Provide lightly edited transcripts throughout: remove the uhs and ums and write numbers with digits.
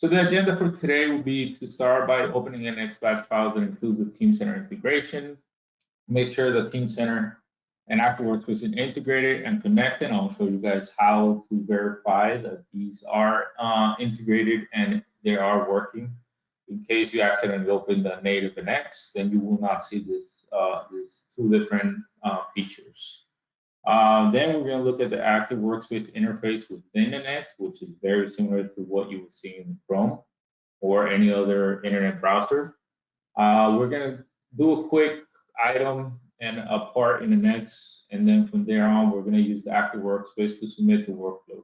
So the agenda for today will be to start by opening an XBatch file that includes the Teamcenter integration, make sure the Teamcenter and ActiveWorks is integrated and connected. I'll show you guys how to verify that these are integrated and they are working. In case you accidentally open the native NX, then you will not see this, these two different features. Then we're going to look at the active workspace interface within NX, which is very similar to what you would see in Chrome or any other internet browser. We're going to do a quick item and a part in NX, and then from there on, we're going to use the active workspace to submit the workflow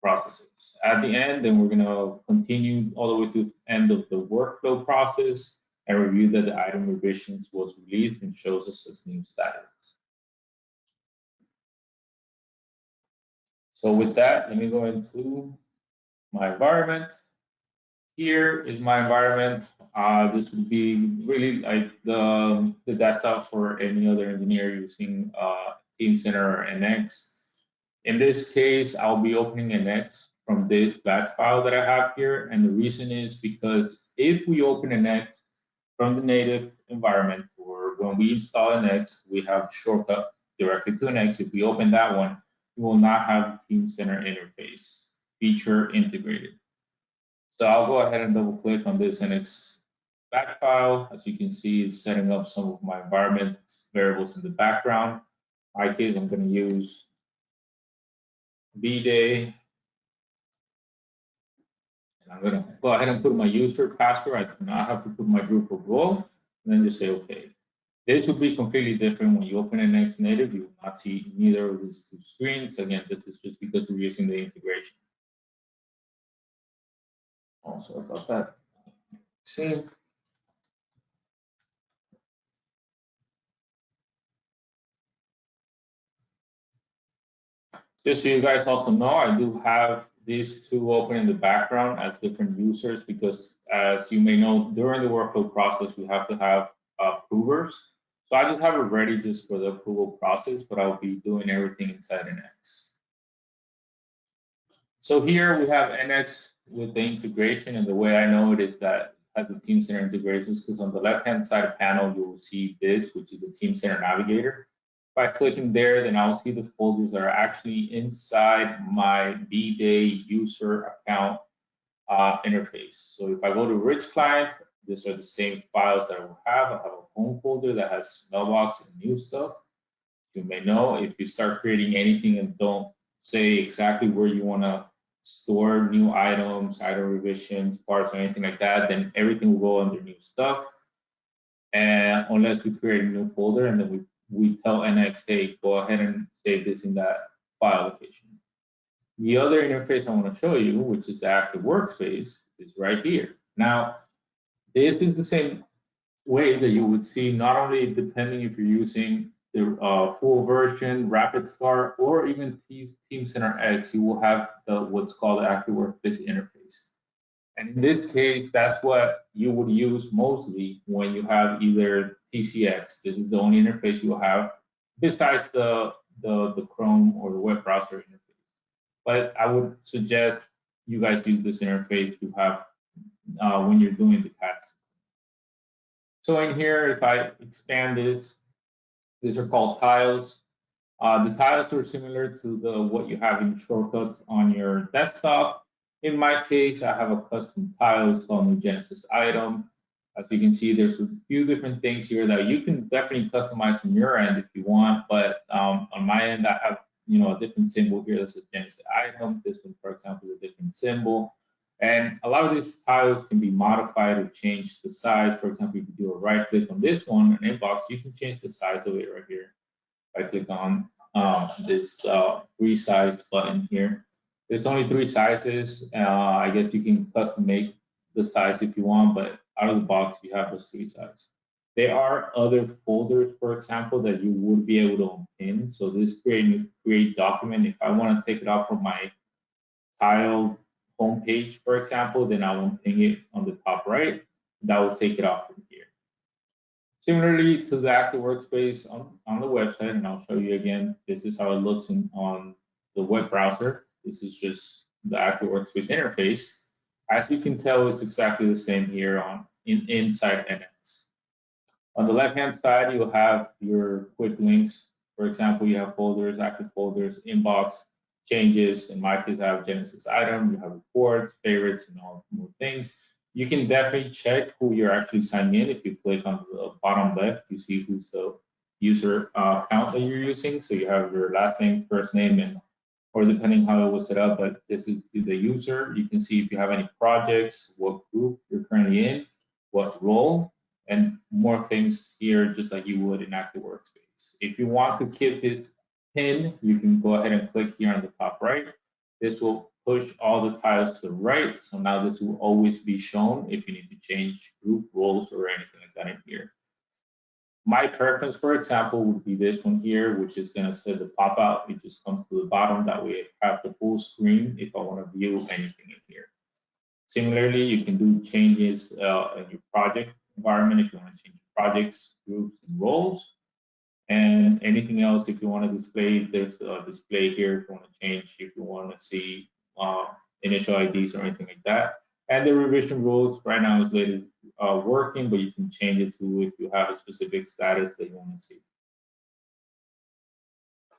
processes. At the end, then we're going to continue all the way to the end of the workflow process and review that the item revisions was released and shows us as new status. So with that, let me go into my environment. Here is my environment. This would be really like the desktop for any other engineer using Teamcenter or NX. In this case, I'll be opening NX from this batch file that I have here. And the reason is because if we open NX from the native environment, or when we install NX, we have a shortcut directly to NX. If we open that one, we will not have the Teamcenter interface feature integrated. So I'll go ahead and double click on this NX batch file. As you can see, it's setting up some of my environment variables in the background. In my case, I'm going to use B-Day. And I'm going to go ahead and put my user password. I do not have to put my group of role, and then just say OK. This would be completely different when you open NX native. You will not see neither of these two screens. Again, this is just because we're using the integration. Also about that. See. Just so you guys also know, I do have these two open in the background as different users because, as you may know, during the workflow process, we have to have approvers. So I just have it ready just for the approval process, but I'll be doing everything inside NX. So here we have NX with the integration, and the way I know it is that it has the Teamcenter integrations, because on the left-hand side panel, you will see this, which is the Teamcenter Navigator. By clicking there, then I'll see the folders that are actually inside my B-Day user account interface. So if I go to Rich Client, these are the same files that I will have. I have a home folder that has mailbox and new stuff. You may know if you start creating anything and don't say exactly where you want to store new items, item revisions, parts, or anything like that, then everything will go under new stuff. And unless we create a new folder and then we tell NX, hey, go ahead and save this in that file location. The other interface I want to show you, which is the active workspace, is right here. Now, this is the same way that you would see, not only depending if you're using the full version, Rapid Start, or even Teamcenter X, you will have what's called the active workspace interface. And in this case, that's what you would use mostly when you have either TCX. This is the only interface you will have besides the Chrome or the web browser interface. But I would suggest you guys use this interface to have when you're doing the CAD system. So in here, if I expand this, these are called tiles. The tiles are similar to what you have in shortcuts on your desktop. In my case, I have a custom tile. It's called New Genesis Item. As you can see, there's a few different things here that you can definitely customize from your end if you want. But on my end, I have a different symbol here. That's a Genesis Item. This one, for example, is a different symbol. And a lot of these tiles can be modified or change the size. For example, if you do a right click on this one, an inbox, you can change the size of it right here. If I click on this resize button here. There's only 3 sizes. I guess you can custom make the size if you want, but out of the box, you have those 3 sizes. There are other folders, for example, that you would be able to unpin. So this create document, if I want to take it out from my tile homepage, for example, then I will ping it on the top right. That will take it off from here. Similarly to the active workspace on the website, and I'll show you again, this is how it looks on the web browser. This is just the active workspace interface. As you can tell, it's exactly the same here inside NX. On the left-hand side, you'll have your quick links. For example, you have folders, active folders, inbox, changes. In my case, I have Genesis item, you have reports, favorites, and all more things. You can definitely check who you're actually signing in. If you click on the bottom left, you see who's the user account that you're using. So you have your last name, first name, and or depending how it was set up, but this is the user. You can see if you have any projects, what group you're currently in, what role, and more things here, just like you would in Active Workspace. If you want to keep this pin, you can go ahead and click here on the top right. This will push all the tiles to the right. So now this will always be shown if you need to change group roles or anything like that in here. My preference, for example, would be this one here, which is going to set the pop out. It just comes to the bottom. That way I have the full screen if I want to view anything in here. Similarly, you can do changes in your project environment if you want to change projects, groups, and roles. And anything else, if you want to display, there's a display here if you want to change, if you want to see initial IDs or anything like that. And the revision rules right now is later working, but you can change it to if you have a specific status that you want to see.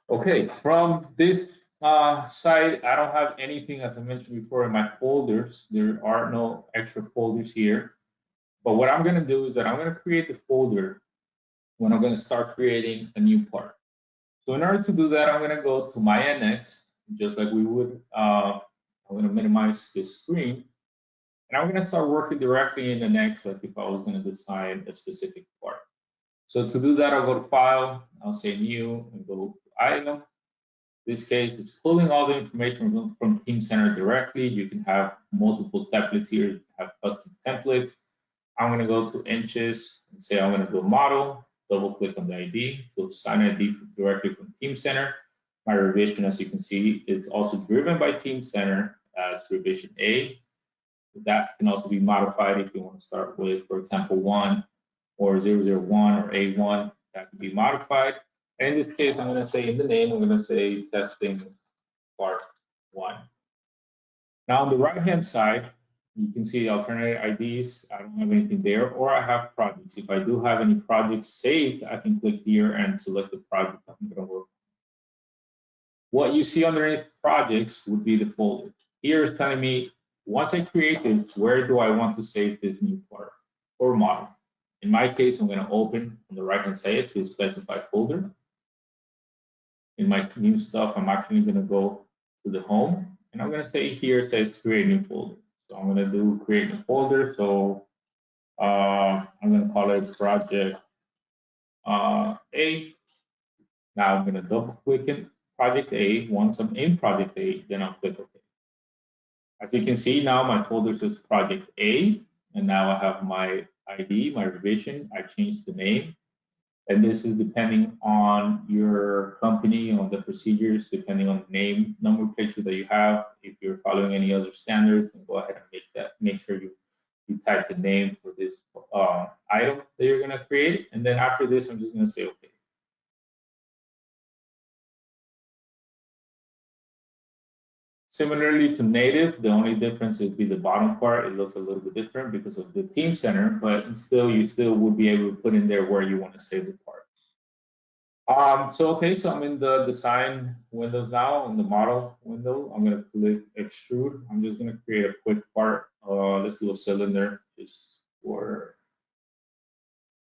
Okay, from this side, I don't have anything, as I mentioned before, in my folders. There are no extra folders here. But what I'm going to do is that I'm going to create the folder when I'm going to start creating a new part. So in order to do that, I'm going to go to my NX, just like we would. I'm going to minimize this screen. And I'm going to start working directly in NX, like if I was going to design a specific part. So to do that, I'll go to File, I'll say New, and go to Item. In this case, it's pulling all the information from Teamcenter directly. You can have multiple templates here, you can have custom templates. I'm going to go to Inches and say I'm going to do a model, double click on the ID, so sign ID directly from Teamcenter. My revision, as you can see, is also driven by Teamcenter as revision A. That can also be modified if you want to start with, for example, 1 or 001 or A1, that can be modified. And in this case, I'm going to say in the name, I'm going to say testing part 1. Now on the right-hand side, you can see alternate IDs. I don't have anything there, or I have projects. If I do have any projects saved, I can click here and select the project I'm going to work on. What you see underneath projects would be the folder. Here is telling me, once I create this, where do I want to save this new part or model? In my case, I'm going to open on the right-hand side to specify folder. In my new stuff, I'm actually going to go to the home, and I'm going to say here it says create new folder. So I'm going to do create new folder. So I'm going to call it project A. Now I'm going to double click in project A. Once I'm in project A, then I'll click OK. As you can see now, my folder says project A, and now I have my ID, my revision. I changed the name, and this is depending on your company, on the procedures, depending on the name, number picture that you have. If you're following any other standards, then go ahead and make sure you type the name for this item that you're going to create, and then after this, I'm just going to say OK. Similarly to native, the only difference would be the bottom part. It looks a little bit different because of the Teamcenter, but you still would be able to put in there where you want to save the parts. So I'm in the design windows now, in the model window. I'm going to click extrude. I'm just going to create a quick part. Let's do a cylinder just for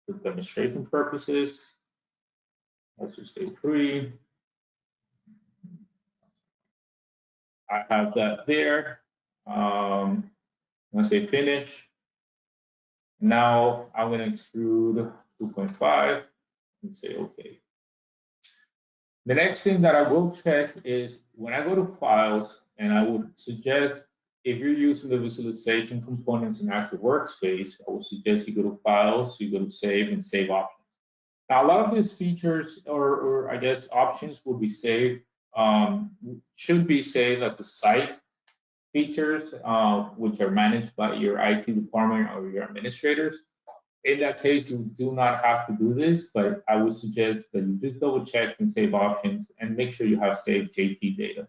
the demonstration purposes. Let's just say 3. I have that there. I'm going to say finish. Now I'm going to extrude 2.5 and say OK. The next thing that I will check is when I go to files, and I would suggest if you're using the visualization components in Active Workspace, I would suggest you go to files, you go to save and save options. Now a lot of these features or I guess options will be saved. Should be saved as a site features, which are managed by your IT department or your administrators. In that case, you do not have to do this, but I would suggest that you just double check and save options and make sure you have saved JT data.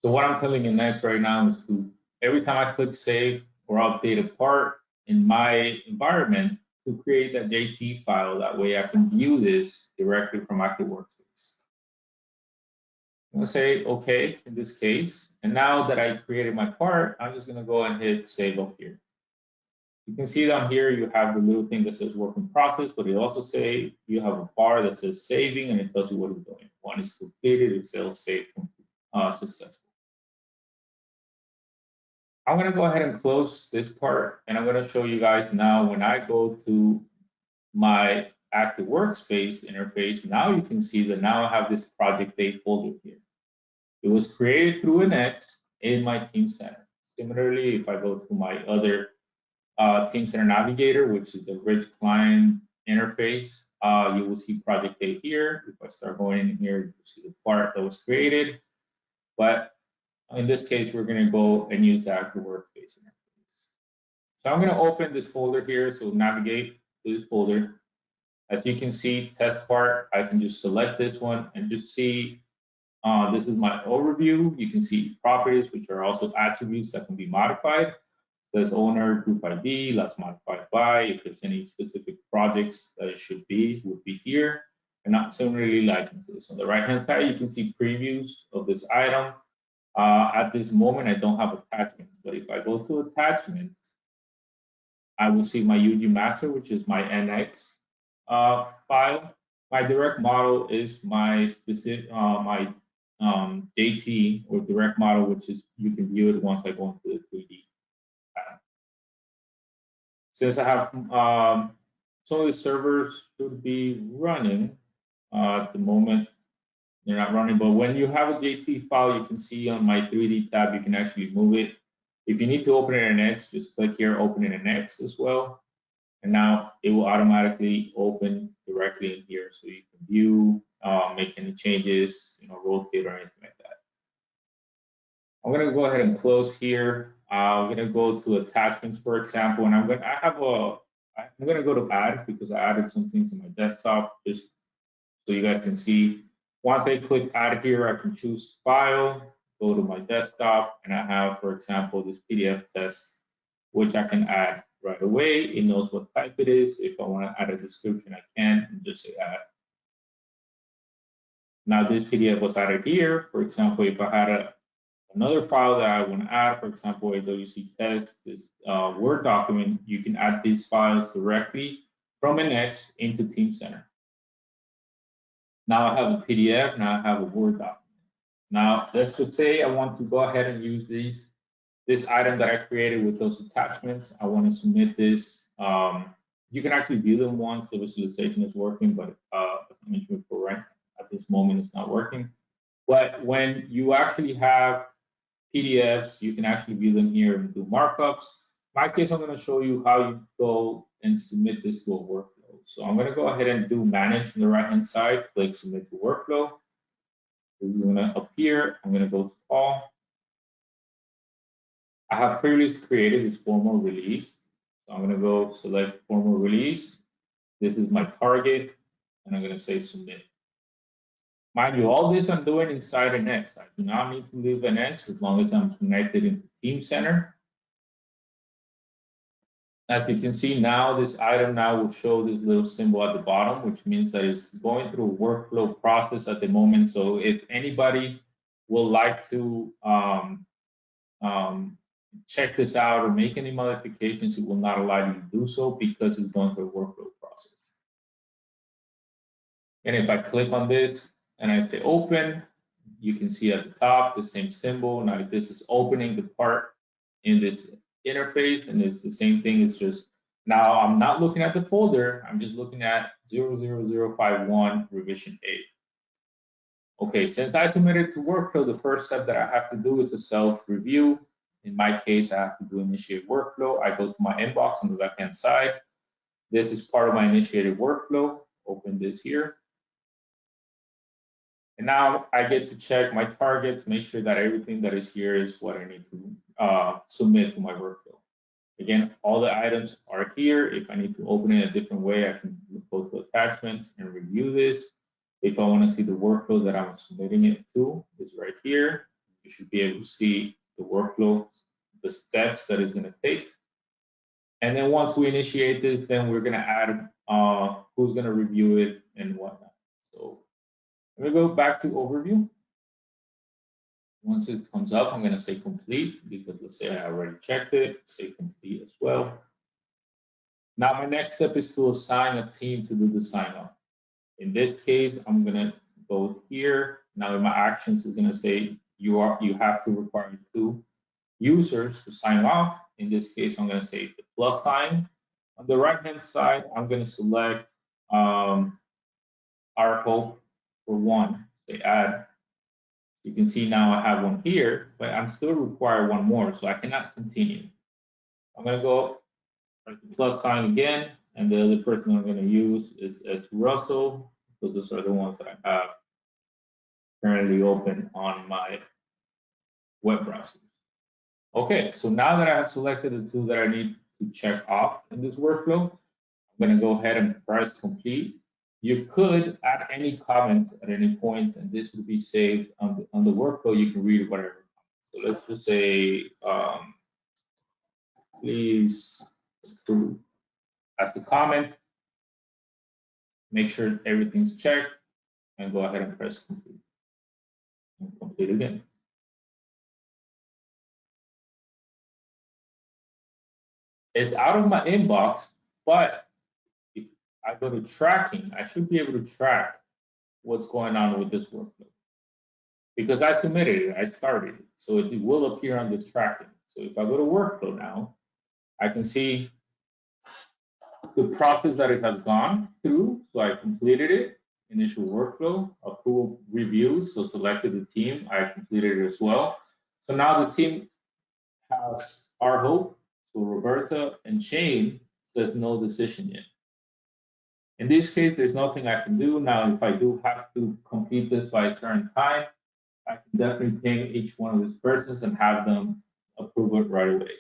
So what I'm telling you next right now is to every time I click save or update a part in my environment to create that JT file. That way I can view this directly from Active Workspace. I'm gonna say okay in this case. And now that I created my part, I'm just gonna go and hit save up here. You can see down here, you have the little thing that says work in process, but it also say you have a bar that says saving and it tells you what it's doing. One is completed, it says save successful. I'm gonna go ahead and close this part and I'm gonna show you guys now when I go to my Active Workspace interface, now you can see that now I have this project date folder here. It was created through an X in my Teamcenter. Similarly, if I go to my other Teamcenter Navigator, which is the rich client interface, you will see project date here. If I start going in here, you will see the part that was created. But in this case, we're going to go and use the Active Workspace interface. So I'm going to open this folder here. So navigate to this folder. As you can see, test part, I can just select this one and just see this is my overview. You can see properties, which are also attributes that can be modified. Says owner, group ID, last modified by. If there's any specific projects that it should be, would be here. And not similarly licenses. On the right-hand side, you can see previews of this item. At this moment, I don't have attachments, but if I go to attachments, I will see my UG master, which is my NX file. My direct model is my specific, my JT or direct model, which is, you can view it once I go into the 3D. Since I have some of the servers should be running at the moment, they're not running, but when you have a JT file, you can see on my 3D tab, you can actually move it. If you need to open it in X, just click here, open it in X as well. And now it will automatically open directly in here. So you can view, make any changes, rotate or anything like that. I'm gonna go ahead and close here. I'm gonna go to attachments, for example, and I'm gonna go to add because I added some things in my desktop just so you guys can see. Once I click add here, I can choose file, go to my desktop, and I have, for example, this PDF test, which I can add right away. It knows what type it is. If I want to add a description, I can and just say add. Now this PDF was added here. For example, if I had another file that I want to add, for example, AWC test, this Word document, you can add these files directly from an X into Teamcenter. Now I have a PDF, now I have a Word document. Now let's just say I want to go ahead and use this item that I created with those attachments. I want to submit this. You can actually view them once the visualization is working, but as I mentioned before, right at this moment it's not working. But when you actually have PDFs, you can actually view them here and do markups. In my case, I'm going to show you how you go and submit this to a workflow. So I'm going to go ahead and do manage on the right-hand side, click submit to workflow. This is going to appear. I'm going to go to all. I have previously created this formal release. So I'm going to go select formal release. This is my target, and I'm going to say submit. Mind you, all this I'm doing inside an X. I do not need to leave an X as long as I'm connected into Teamcenter. As you can see now, this item now will show this little symbol at the bottom, which means that it's going through a workflow process at the moment. So if anybody would like to check this out or make any modifications, it will not allow you to do so because it's going through a workflow process. And if I click on this and I say open, you can see at the top the same symbol. Now this is opening the part in this interface, and it's the same thing. It's just now I'm not looking at the folder. I'm just looking at 00051 revision 8. Okay, since I submitted to workflow, the first step that I have to do is a self-review. In my case, I have to do initiate workflow. I go to my inbox on the left-hand side. This is part of my initiated workflow. Open this here. And now I get to check my targets, make sure that everything that is here is what I need to submit to my workflow. Again, all the items are here. If I need to open it a different way, I can go to attachments and review this. If I want to see the workflow that I'm submitting it to, is right here. You should be able to see the workflow the steps that it's going to take. And then once we initiate this, then we're going to add who's going to review it and whatnot. So let me go back to overview. Once it comes up, I'm going to say complete because let's say I already checked it, say complete as well. Now my next step is to assign a team to do the sign off. In this case, I'm going to go here. Now in my actions, it's going to say you have to require 2 users to sign off. In this case, I'm going to say the plus sign. On the right-hand side, I'm going to select our hope for 1. Say add. You can see now I have 1 here, but I'm still require 1 more, so I cannot continue. I'm going to go press the plus sign again, and the other person I'm going to use is Russell, because those are the ones that I have currently open on my web browser. Okay, so now that I have selected the 2 that I need to check off in this workflow, I'm going to go ahead and press complete. You could add any comments at any point, and this will be saved on the workflow. You can read whatever. So let's just say, please approve as the comment. Make sure everything's checked, and go ahead and press complete. And complete again. It's out of my inbox, but if I go to tracking, I should be able to track what's going on with this workflow. Because I submitted it, I started it, so it will appear on the tracking. So if I go to workflow now, I can see the process that it has gone through. So I completed it, initial workflow, approval reviews, so selected the team, I completed it as well. So now the team has our hope. So Roberta and Shane says no decision yet. In this case, there's nothing I can do. Now, if I do have to complete this by a certain time, I can definitely ping each one of these persons and have them approve it right away.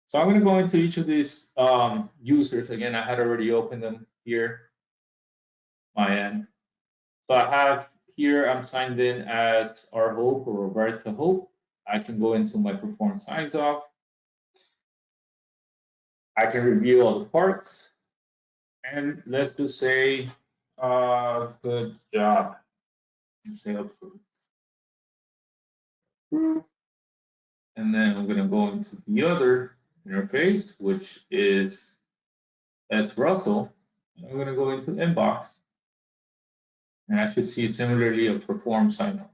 So I'm going to go into each of these users. Again, I had already opened them here, my end. So I have here, I'm signed in as our Hope or Roberta Hope. I can go into my perform signs off. I can review all the parts, and let's just say, good job. And say approve. Approve. And then I'm going to go into the other interface, which is S Russell. I'm going to go into inbox, and I should see similarly a perform sign up.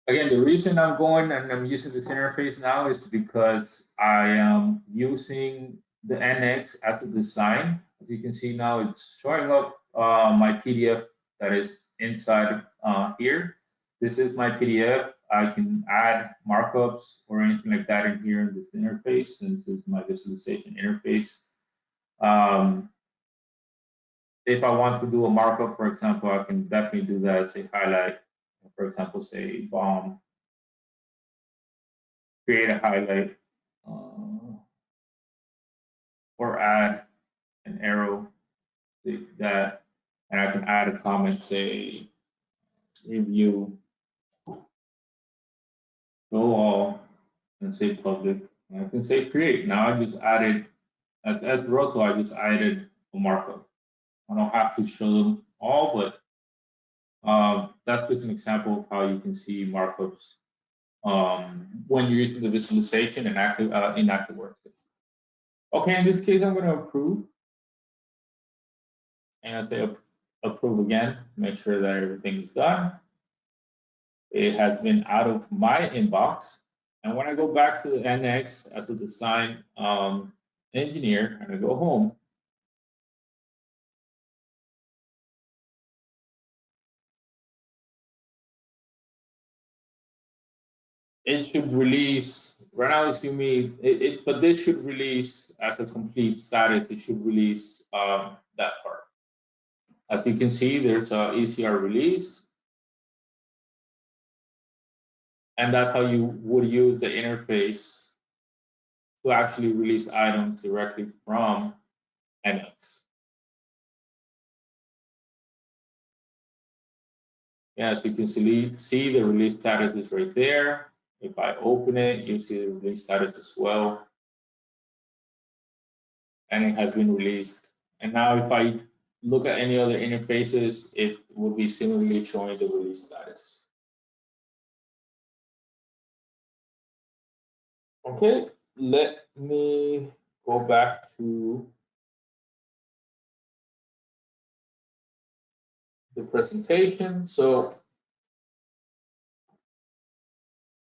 Again, the reason I'm going and I'm using this interface now is because I am using the NX as a design. As you can see now, it's showing up my PDF that is inside here. This is my PDF. I can add markups or anything like that in here in this interface, since this is my visualization interface. If I want to do a markup, for example, I can definitely do that. Say highlight, for example, say bomb, create a highlight, or add an arrow like that, and I can add a comment, say review, show all, and say public. And I can say create. Now I just added, as Russell, I just added a markup. I don't have to show them all, but that's just an example of how you can see markups when you're using the visualization and in active workspace. Okay, in this case, I'm going to approve. And I say approve again, make sure that everything is done. It has been out of my inbox. And when I go back to the NX as a design engineer, and I go home, it should release. Right now, it's giving me but this should release as a complete status. It should release that part. As you can see, there's a ECR release, and that's how you would use the interface to actually release items directly from NX. Yeah, so you can see the release status is right there. If I open it, you see the release status as well. And it has been released. And now if I look at any other interfaces, it will be similarly showing the release status. Okay, let me go back to the presentation. So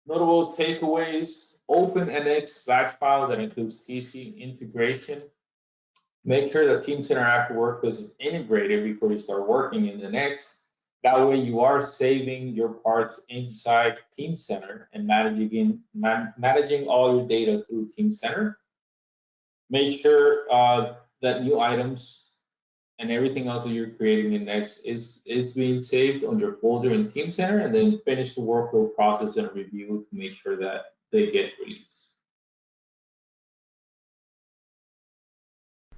notable takeaways: open NX batch file that includes TC integration. Make sure that Teamcenter After Workplace is integrated before you start working in NX. That way you are saving your parts inside Teamcenter and managing all your data through Teamcenter. Make sure that new items and everything else that you're creating in Next is being saved on your folder in Teamcenter, and then finish the workflow process and review to make sure that they get released.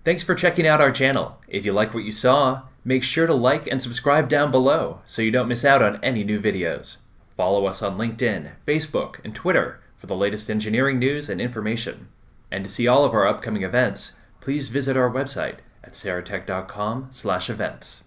Thanks for checking out our channel. If you like what you saw, make sure to like and subscribe down below so you don't miss out on any new videos. Follow us on LinkedIn, Facebook, and Twitter for the latest engineering news and information. And to see all of our upcoming events, please visit our website at saratech.com/events.